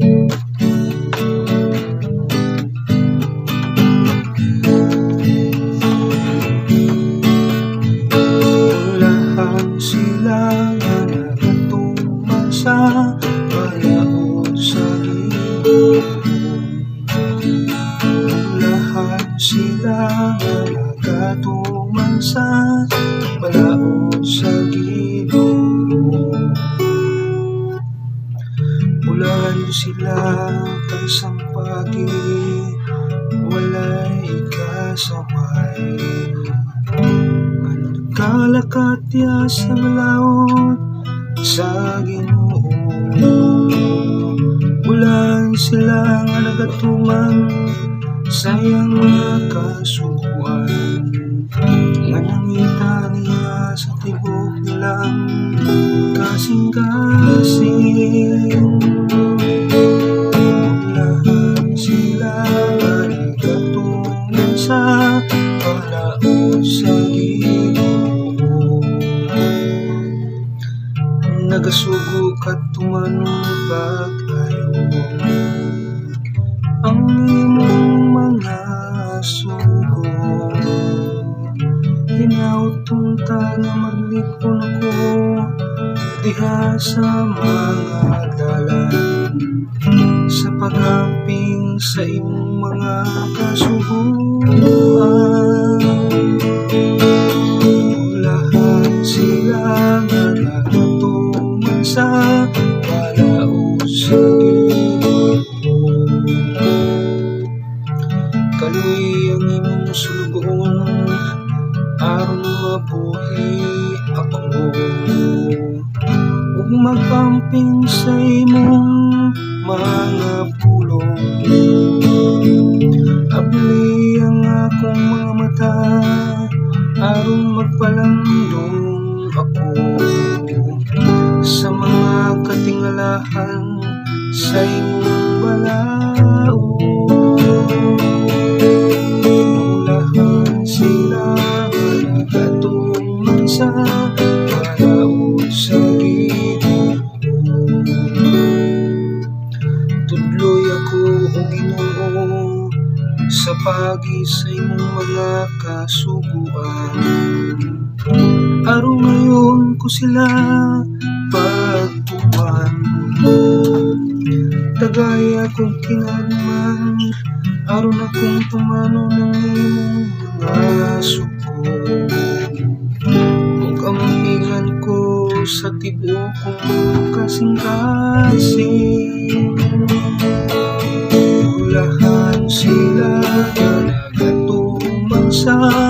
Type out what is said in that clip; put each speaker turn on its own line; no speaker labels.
Ulahan sila nga nagatuman sa balaod sa gilid. Ulahan sila nga nagatuman sa balaod sa gilid. Ulahan sila kay sampagi, walay kasaway. Kalakatya sa balaod sa Ginoo. Ulan sila nga nagatuman sa iyang mga kasuguan, nga nangita niya sa tibok nilang kasing-kasing. Ulahan sila nga nagatuman sa balaod sa Ginoo. Nagasugo kat tumanong pag-ayo ang imong mga sugo. Hinautong ta nga maglipon ako diha sa mga dalan, sa pag-amping sa imong mga kasuguan. Ulahan sila nga nagatuman sa balaod sa gilid. Kaluy ang imong sulugon aron mabuhi ako, ug magamping sa imong mga pulong. Abli ang akong mga mata aron magpalandong ako sa mga katingalahan sa imong balaod. Ulahan sila nga nagatuman sa balaod sa Ginoo. Tudloy ako o Ginoo sa pagi sa imong mga kasuguan, aron ngayon ko sila pagtuman. Tagay akong kinagman aron akong tumano ng imong mga suko, ug ampingan ko sa tibok kong kasing-kasing. Ulahan sila nga nagatuman sa